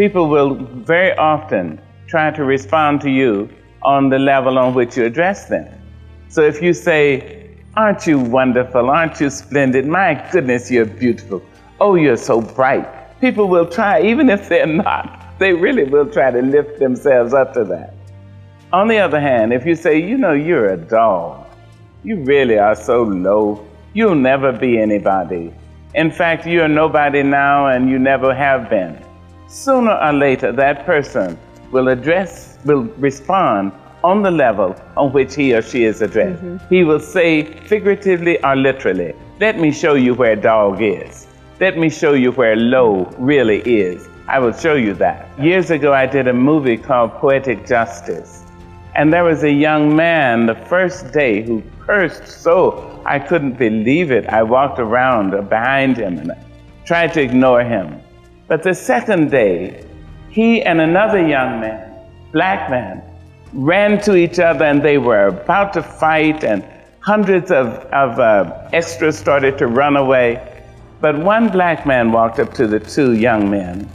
people will very often try to respond to you on the level on which you address them. So if you say, aren't you wonderful? Aren't you splendid? My goodness, you're beautiful. Oh, you're so bright. People will try, even if they're not, they really will try to lift themselves up to that. On the other hand, if you say, you know, you're a doll, you really are so low, you'll never be anybody. In fact, you're nobody now and you never have been. Sooner or later, that person will respond on the level on which he or she is addressed. He will say, figuratively or literally, let me show you where dog is. Let me show you where low really is. I will show you that. Years ago, I did a movie called Poetic Justice. And there was a young man the first day who cursed so I couldn't believe it. I walked around behind him and I tried to ignore him. But the second day, he and another young man, black man, ran to each other and they were about to fight and hundreds of extras started to run away. But one black man walked up to the two young men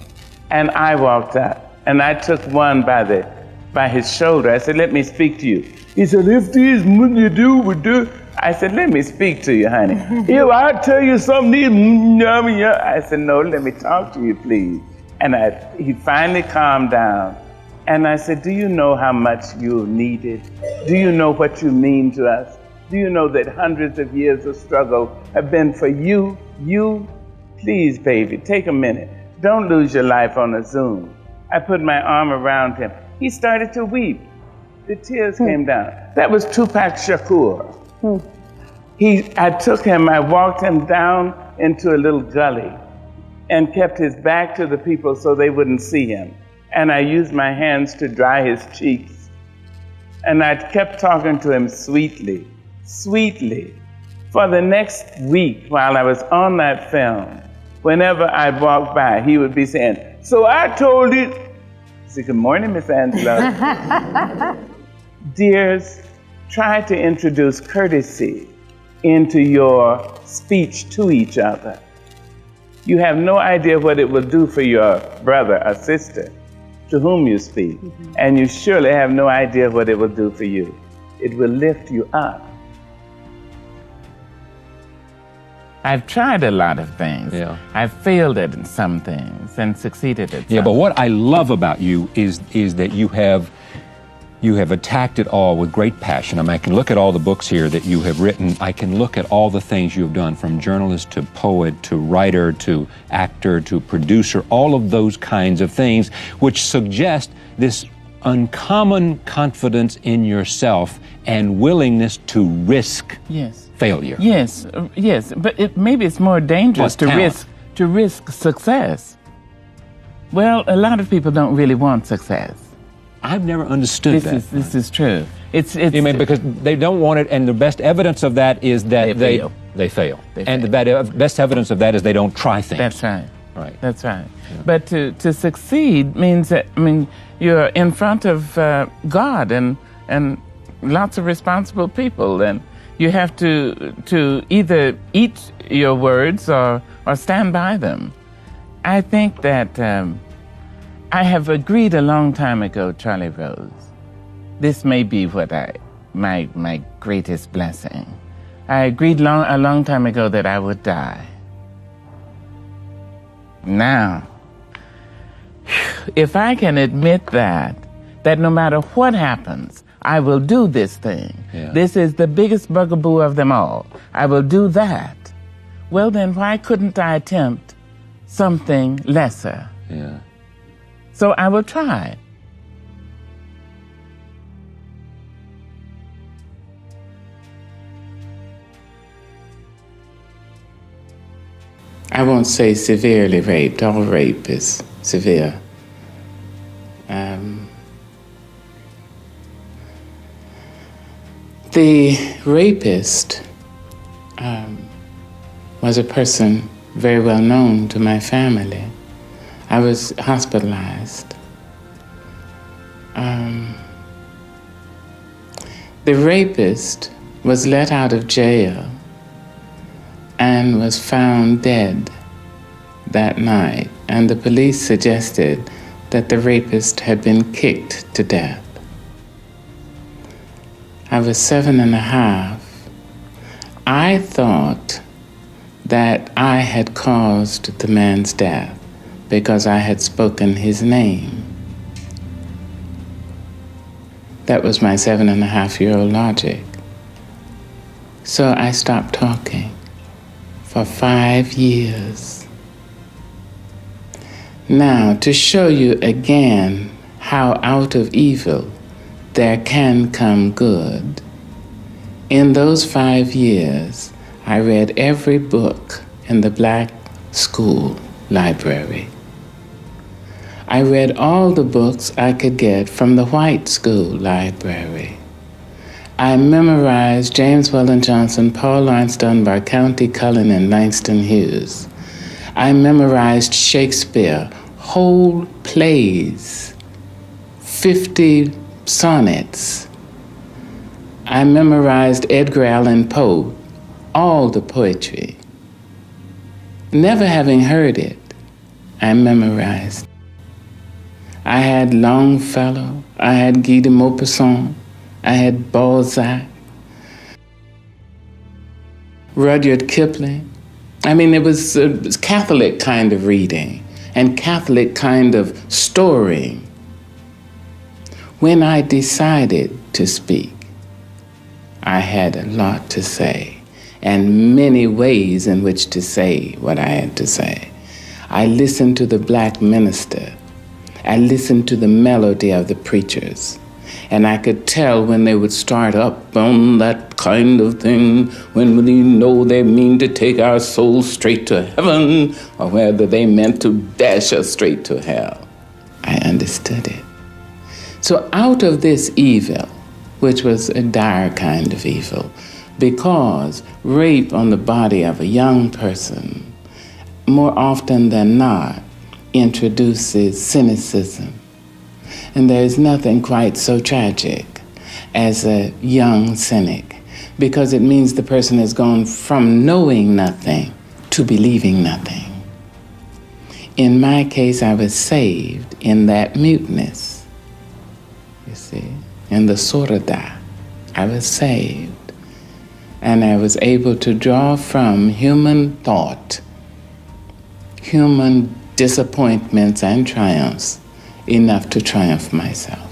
and I walked up and I took one by his shoulder. I said, let me speak to you. He said, if this what you do would do. I said, let me speak to you, honey. If I tell you something, I said, no, let me talk to you, please. And he finally calmed down. And I said, do you know how much you're needed? Do you know what you mean to us? Do you know that hundreds of years of struggle have been for you? You, please, baby, take a minute. Don't lose your life on a Zoom. I put my arm around him. He started to weep. The tears came down. That was Tupac Shakur. I took him, I walked him down into a little gully and kept his back to the people so they wouldn't see him. And I used my hands to dry his cheeks. And I kept talking to him sweetly, sweetly. For the next week while I was on that film, whenever I'd walk by, he would be saying, so I told you. I said, good morning, Miss Angelou. Dears, try to introduce courtesy into your speech to each other. You have no idea what it will do for your brother or sister to whom you speak, and you surely have no idea what it will do for you. It will lift you up. I've tried a lot of things. Yeah. I've failed at some things and succeeded at some. Yeah, but what I love about you is that you have attacked it all with great passion. I mean, I can look at all the books here that you have written. I can look at all the things you have done, from journalist to poet to writer to actor to producer, all of those kinds of things, which suggest this uncommon confidence in yourself and willingness to risk failure. Yes, but maybe it's more dangerous to risk success. Well, a lot of people don't really want success. I've never understood that. This is true. You mean because they don't want it, and the best evidence of that is that they fail. And the best evidence of that is they don't try things. That's right. Right. That's right. Yeah. But to succeed means that, you're in front of God and lots of responsible people, and you have to either eat your words or stand by them. I think that I have agreed a long time ago, Charlie Rose. This may be my greatest blessing. I agreed a long time ago that I would die. Now, if I can admit that no matter what happens, I will do this thing. Yeah. This is the biggest bugaboo of them all. I will do that. Well, then why couldn't I attempt something lesser? Yeah. So I will try. I won't say severely raped. All rape is severe. The rapist was a person very well known to my family. I was hospitalized. The rapist was let out of jail and was found dead that night. And the police suggested that the rapist had been kicked to death. I was 7.5. I thought that I had caused the man's death because I had spoken his name. That was my 7.5-year-old logic. So I stopped talking for 5 years. Now, to show you again how out of evil there can come good, in those 5 years, I read every book in the black school library. I read all the books I could get from the white school library. I memorized James Weldon Johnson, Paul Laurence Dunbar, County Cullen, and Langston Hughes. I memorized Shakespeare, whole plays, 50 sonnets. I memorized Edgar Allan Poe, all the poetry. Never having heard it, I memorized. I had Longfellow, I had Guy de Maupassant, I had Balzac, Rudyard Kipling. I mean, it was a Catholic kind of reading and Catholic kind of story. When I decided to speak, I had a lot to say and many ways in which to say what I had to say. I listened to the black minister. I listened to the melody of the preachers. And I could tell when they would start up on that kind of thing, when we know they mean to take our souls straight to heaven, or whether they meant to dash us straight to hell. I understood it. So out of this evil, which was a dire kind of evil, because rape on the body of a young person, more often than not, introduces cynicism. And there is nothing quite so tragic as a young cynic, because it means the person has gone from knowing nothing to believing nothing. In my case, I was saved in that muteness. You see, in the surada, I was saved. And I was able to draw from human thought, human disappointments and triumphs, enough to triumph myself.